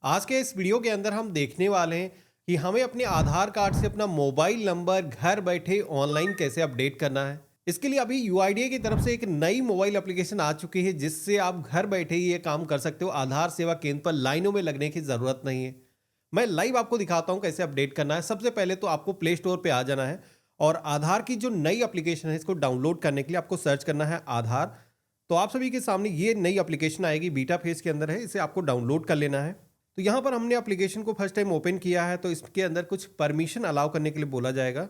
आज के इस वीडियो के अंदर हम देखने वाले हैं कि हमें अपने आधार कार्ड से अपना मोबाइल नंबर घर बैठे ऑनलाइन कैसे अपडेट करना है। इसके लिए अभी यूआईडीएआई की तरफ से एक नई मोबाइल एप्लीकेशन आ चुकी है जिससे आप घर बैठे ही ये काम कर सकते हो। आधार सेवा केंद्र पर लाइनों में लगने की जरूरत नहीं है। मैं लाइव आपको दिखाता हूं कैसे अपडेट करना है। सबसे पहले तो आपको प्ले स्टोर पे आ जाना है और आधार की जो नई एप्लीकेशन है इसको डाउनलोड करने के लिए आपको सर्च करना है आधार। तो आप सभी के सामने ये नई एप्लीकेशन आएगी, बीटा फेज के अंदर है, इसे आपको डाउनलोड कर लेना है। तो यहाँ पर हमने एप्लीकेशन को फर्स्ट टाइम ओपन किया है तो इसके अंदर कुछ परमिशन अलाउ करने के लिए बोला जाएगा,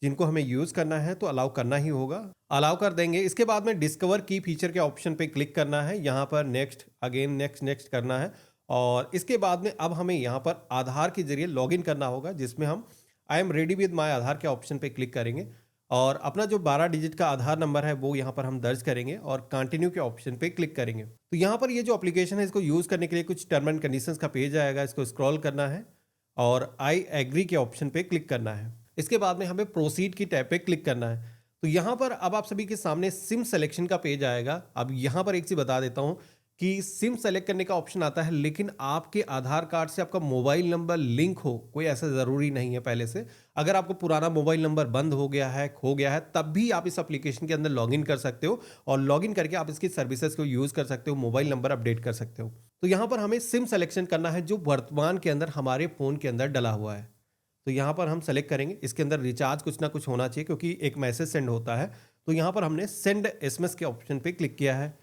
जिनको हमें यूज़ करना है तो अलाउ करना ही होगा। अलाउ कर देंगे। इसके बाद में डिस्कवर की फीचर के ऑप्शन पे क्लिक करना है, यहाँ पर नेक्स्ट, अगेन नेक्स्ट नेक्स्ट करना है। और इसके बाद में अब हमें यहाँ पर आधार के जरिए लॉगिन करना होगा, जिसमें हम I am ready with my Aadhaar के ऑप्शन पे क्लिक करेंगे और अपना जो 12 डिजिट का आधार नंबर है वो यहाँ पर हम दर्ज करेंगे और कंटिन्यू के ऑप्शन पे क्लिक करेंगे। तो यहाँ पर ये जो एप्लीकेशन है इसको यूज़ करने के लिए कुछ टर्म एंड कंडीशंस का पेज आएगा, इसको स्क्रॉल करना है और आई एग्री के ऑप्शन पे क्लिक करना है। इसके बाद में हमें प्रोसीड की टैब पे क्लिक करना है। तो यहाँ पर अब आप सभी के सामने सिम सिलेक्शन का पेज आएगा। अब यहाँ पर एक चीज़ बता देता हूँ कि सिम सेलेक्ट करने का ऑप्शन आता है, लेकिन आपके आधार कार्ड से आपका मोबाइल नंबर लिंक हो, कोई ऐसा ज़रूरी नहीं है पहले से। अगर आपको पुराना मोबाइल नंबर बंद हो गया है, खो गया है, तब भी आप इस एप्लीकेशन के अंदर लॉगिन कर सकते हो और लॉगिन करके आप इसकी सर्विसेज को यूज़ कर सकते हो, मोबाइल नंबर अपडेट कर सकते हो। तो यहाँ पर हमें सिम सेलेक्शन करना है जो वर्तमान के अंदर हमारे फ़ोन के अंदर डला हुआ है। तो यहाँ पर हम सेलेक्ट करेंगे। इसके अंदर रिचार्ज कुछ ना कुछ होना चाहिए क्योंकि एक मैसेज सेंड होता है। तो यहाँ पर हमने सेंड एसएमएस के ऑप्शन पे क्लिक किया है।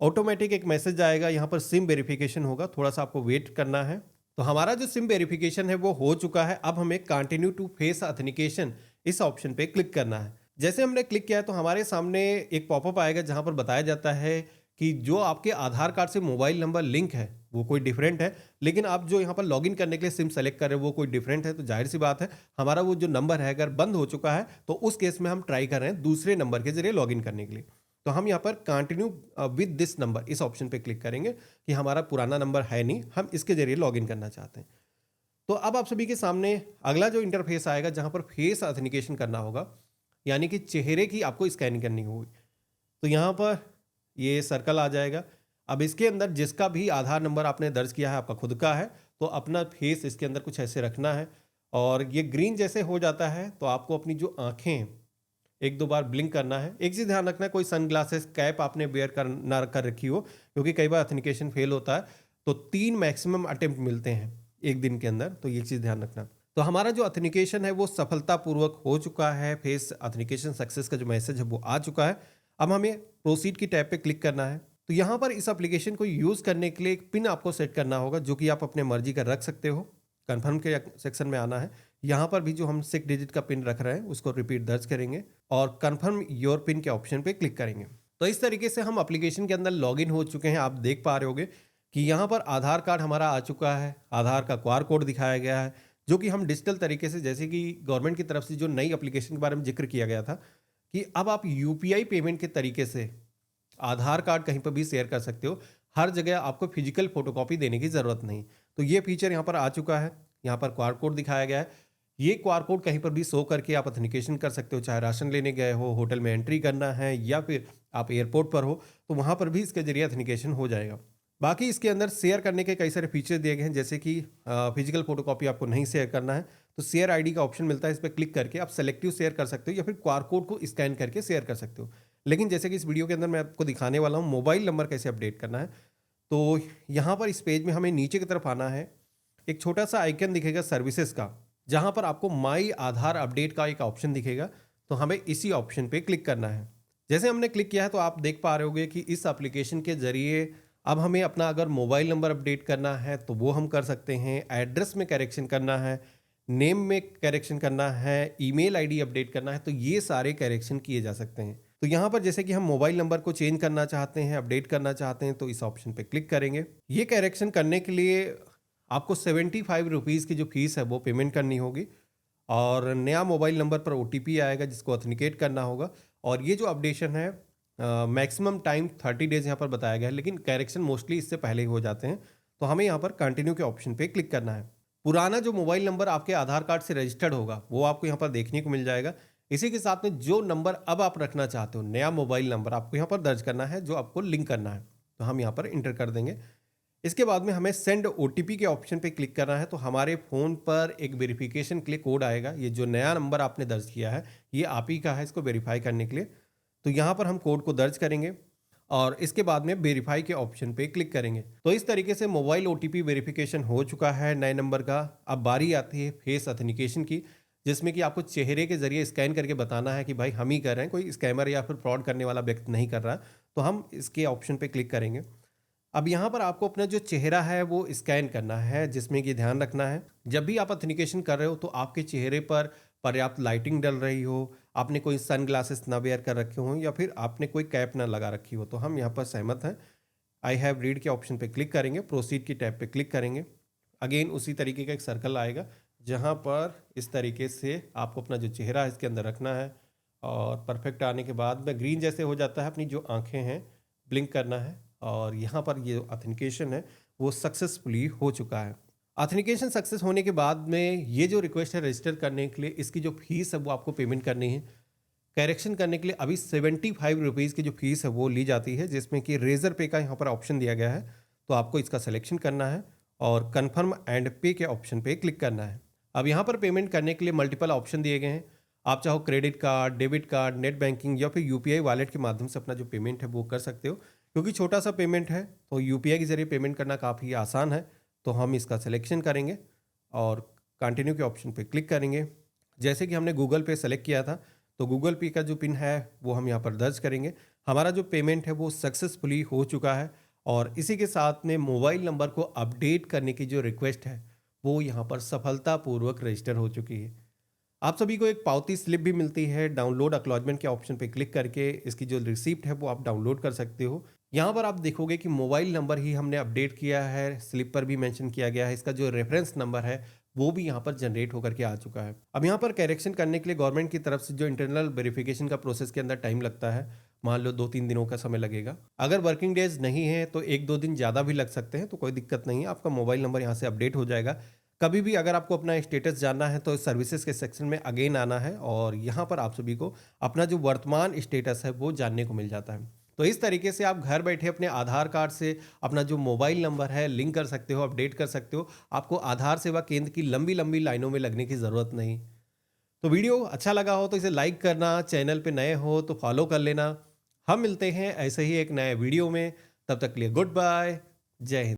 ऑटोमेटिक एक मैसेज आएगा, यहाँ पर सिम वेरिफिकेशन होगा, थोड़ा सा आपको वेट करना है। तो हमारा जो सिम वेरिफिकेशन है वो हो चुका है। अब हमें कंटिन्यू टू फेस ऑथेंटिकेशन इस ऑप्शन पे क्लिक करना है। जैसे हमने क्लिक किया है तो हमारे सामने एक पॉपअप आएगा जहाँ पर बताया जाता है कि जो आपके आधार कार्ड से मोबाइल नंबर लिंक है वो कोई डिफरेंट है, लेकिन आप जो यहाँ पर लॉगिन करने के लिए सिम सेलेक्ट कर रहे हो वो कोई डिफरेंट है। तो जाहिर सी बात है हमारा वो जो नंबर है अगर बंद हो चुका है तो उस केस में हम ट्राई कर रहे हैं दूसरे नंबर के जरिए लॉगिन करने के लिए। तो हम यहाँ पर कंटिन्यू विद दिस नंबर इस ऑप्शन पे क्लिक करेंगे कि हमारा पुराना नंबर है नहीं, हम इसके जरिए लॉगिन करना चाहते हैं। तो अब आप सभी के सामने अगला जो इंटरफेस आएगा जहाँ पर फेस ऑथेंटिकेशन करना होगा, यानी कि चेहरे की आपको स्कैनिंग करनी होगी। तो यहाँ पर ये सर्कल आ जाएगा। अब इसके अंदर जिसका भी आधार नंबर आपने दर्ज किया है, आपका खुद का है, तो अपना फेस इसके अंदर कुछ ऐसे रखना है और ये ग्रीन जैसे हो जाता है तो आपको अपनी जो आंखें हैं एक दो बार ब्लिंक करना है। एक चीज़ ध्यान रखना है, कोई सनग्लासेस कैप आपने वेयर कर ना कर रखी हो, क्योंकि कई बार ऑथेंटिकेशन फेल होता है। तो 3 मैक्सिमम अटेम्प्ट मिलते हैं एक दिन के अंदर, तो ये चीज़ ध्यान रखना। तो हमारा जो ऑथेंटिकेशन है वो सफलतापूर्वक हो चुका है। फेस ऑथेंटिकेशन सक्सेस का जो मैसेज है वो आ चुका है। अब हमें प्रोसीड की टैब पे क्लिक करना है। तो यहाँ पर इस एप्लीकेशन को यूज़ करने के लिए एक पिन आपको सेट करना होगा, जो कि आप अपने मर्जी का रख सकते हो। कन्फर्म के सेक्शन में आना है। यहाँ पर भी जो हम 6 डिजिट का पिन रख रहे हैं उसको रिपीट दर्ज करेंगे और कन्फर्म योर पिन के ऑप्शन पे क्लिक करेंगे। तो इस तरीके से हम एप्लीकेशन के अंदर लॉगिन हो चुके हैं। आप देख पा रहे होगे कि यहाँ पर आधार कार्ड हमारा आ चुका है, आधार का क्यूआर कोड दिखाया गया है, जो कि हम डिजिटल तरीके से, जैसे कि गवर्नमेंट की तरफ से जो नई एप्लीकेशन के बारे में जिक्र किया गया था कि अब आप यूपीआई पेमेंट के तरीके से आधार कार्ड कहीं पर भी शेयर कर सकते हो। हर जगह आपको फिजिकल फोटोकॉपी देने की ज़रूरत नहीं। तो ये फीचर यहाँ पर आ चुका है। यहाँ पर क्यूआर कोड दिखाया गया है। ये क्यूआर कोड कहीं पर भी शो करके आप ऑथेंटिकेशन कर सकते हो, चाहे राशन लेने गए हो, होटल में एंट्री करना है, या फिर आप एयरपोर्ट पर हो तो वहाँ पर भी इसके जरिए ऑथेंटिकेशन हो जाएगा। बाकी इसके अंदर शेयर करने के कई सारे फीचर दिए गए हैं, जैसे कि फिजिकल फोटोकॉपी आपको नहीं शेयर करना है तो शेयर आईडी का ऑप्शन मिलता है, इस पर क्लिक करके आप सेलेक्टिव शेयर कर सकते हो या फिर क्यूआर कोड को स्कैन करके शेयर कर सकते हो। लेकिन जैसे कि इस वीडियो के अंदर मैं आपको दिखाने वाला हूँ मोबाइल नंबर कैसे अपडेट करना है। तो यहाँ पर इस पेज में हमें नीचे की तरफ आना है। एक छोटा सा आइकन दिखेगा सर्विसेज का, जहाँ पर आपको माई आधार अपडेट का एक ऑप्शन दिखेगा। तो हमें इसी ऑप्शन पे क्लिक करना है। जैसे हमने क्लिक किया है तो आप देख पा रहे होगे कि इस एप्लीकेशन के जरिए अब हमें अपना अगर मोबाइल नंबर अपडेट करना है तो वो हम कर सकते हैं, एड्रेस में करेक्शन करना है, नेम में करेक्शन करना है, ईमेल आईडी अपडेट करना है, तो ये सारे करेक्शन किए जा सकते हैं। तो यहाँ पर जैसे कि हम मोबाइल नंबर को चेंज करना चाहते हैं, अपडेट करना चाहते हैं, तो इस ऑप्शन पे क्लिक करेंगे। ये करेक्शन करने के लिए आपको 75 रुपीज़ की जो फीस है वो पेमेंट करनी होगी और नया मोबाइल नंबर पर ओटीपी आएगा जिसको ऑथेंटिकेट करना होगा। और ये जो अपडेशन है मैक्सिमम टाइम 30 डेज यहाँ पर बताया गया है, लेकिन करेक्शन मोस्टली इससे पहले ही हो जाते हैं। तो हमें यहाँ पर कंटिन्यू के ऑप्शन पे क्लिक करना है। पुराना जो मोबाइल नंबर आपके आधार कार्ड से रजिस्टर्ड होगा वो आपको यहाँ पर देखने को मिल जाएगा। इसी के साथ में जो नंबर अब आप रखना चाहते हो, नया मोबाइल नंबर आपको यहाँ पर दर्ज करना है जो आपको लिंक करना है। तो हम यहाँ पर इंटर कर देंगे। इसके बाद में हमें सेंड ओटीपी के ऑप्शन पे क्लिक करना है, तो हमारे फ़ोन पर एक वेरिफिकेशन के लिए कोड आएगा। ये जो नया नंबर आपने दर्ज किया है, ये आप ही का है इसको वेरीफ़ाई करने के लिए। तो यहाँ पर हम कोड को दर्ज करेंगे और इसके बाद में वेरीफ़ाई के ऑप्शन पे क्लिक करेंगे। तो इस तरीके से मोबाइल ओटीपी वेरिफिकेशन हो चुका है नए नंबर का। अब बारी आती है फेस ऑथेंटिकेशन की, जिसमें कि आपको चेहरे के ज़रिए स्कैन करके बताना है कि भाई हम ही कर रहे हैं, कोई स्कैमर या फिर फ्रॉड करने वाला व्यक्ति नहीं कर रहा है। तो हम इसके ऑप्शन पे क्लिक करेंगे। अब यहाँ पर आपको अपना जो चेहरा है वो स्कैन करना है, जिसमें कि ध्यान रखना है जब भी आप ऑथेंटिकेशन कर रहे हो तो आपके चेहरे पर पर्याप्त लाइटिंग डल रही हो, आपने कोई सन ग्लासेस ना वेयर कर रखे हों या फिर आपने कोई कैप ना लगा रखी हो। तो हम यहाँ पर सहमत हैं। आई हैव रीड के ऑप्शन पे क्लिक करेंगे, प्रोसीड की टैब पे क्लिक करेंगे। अगेन उसी तरीके का एक सर्कल आएगा जहाँ पर इस तरीके से आपको अपना जो चेहरा है इसके अंदर रखना है और परफेक्ट आने के बाद में ग्रीन जैसे हो जाता है, अपनी जो आंखें हैं ब्लिंक करना है और यहाँ पर ये ऑथेंटिकेशन है वो सक्सेसफुली हो चुका है। ऑथेंटिकेशन सक्सेस होने के बाद में ये जो रिक्वेस्ट है रजिस्टर करने के लिए, इसकी जो फीस है वो आपको पेमेंट करनी है। करेक्शन करने के लिए अभी 75 रुपीज़ की जो फीस है वो ली जाती है, जिसमें कि रेजर पे का यहाँ पर ऑप्शन दिया गया है। तो आपको इसका सिलेक्शन करना है और कन्फर्म एंड पे के ऑप्शन पे क्लिक करना है। अब यहाँ पर पेमेंट करने के लिए मल्टीपल ऑप्शन दिए गए हैं। आप चाहो credit card, debit card, net banking या फिर यूपीआई वॉलेट के माध्यम से अपना जो पेमेंट है वो कर सकते हो। क्योंकि छोटा सा पेमेंट है तो यूपीआई के जरिए पेमेंट करना काफ़ी आसान है। तो हम इसका सिलेक्शन करेंगे और कंटिन्यू के ऑप्शन पे क्लिक करेंगे। जैसे कि हमने गूगल पे सेलेक्ट किया था, तो गूगल पे का जो पिन है वो हम यहाँ पर दर्ज करेंगे। हमारा जो पेमेंट है वो सक्सेसफुली हो चुका है और इसी के साथ में मोबाइल नंबर को अपडेट करने की जो रिक्वेस्ट है वो यहाँ पर सफलतापूर्वक रजिस्टर हो चुकी है। आप सभी को एक पावती स्लिप भी मिलती है। डाउनलोड एक्नॉलेजमेंट के ऑप्शन पे क्लिक करके इसकी जो रिसिप्ट है वो आप डाउनलोड कर सकते हो। यहाँ पर आप देखोगे कि मोबाइल नंबर ही हमने अपडेट किया है, स्लिप पर भी मेंशन किया गया है। इसका जो रेफरेंस नंबर है वो भी यहाँ पर जनरेट होकर के आ चुका है। अब यहाँ पर करेक्शन करने के लिए गवर्नमेंट की तरफ से जो इंटरनल वेरिफिकेशन का प्रोसेस के अंदर टाइम लगता है, मान लो 2-3 दिनों का समय लगेगा। अगर वर्किंग डेज नहीं है तो 1-2 दिन ज़्यादा भी लग सकते हैं, तो कोई दिक्कत नहीं है। आपका मोबाइल नंबर यहाँ से अपडेट हो जाएगा। कभी भी अगर आपको अपना स्टेटस जानना है तो सर्विसेज के सेक्शन में अगेन आना है और यहाँ पर आप सभी को अपना जो वर्तमान स्टेटस है वो जानने को मिल जाता है। तो इस तरीके से आप घर बैठे अपने आधार कार्ड से अपना जो मोबाइल नंबर है लिंक कर सकते हो, अपडेट कर सकते हो। आपको आधार सेवा केंद्र की लंबी लंबी लाइनों में लगने की ज़रूरत नहीं। तो वीडियो अच्छा लगा हो तो इसे लाइक करना, चैनल पे नए हो तो फॉलो कर लेना। हम मिलते हैं ऐसे ही एक नए वीडियो में, तब तक के लिए गुड बाय, जय हिंद।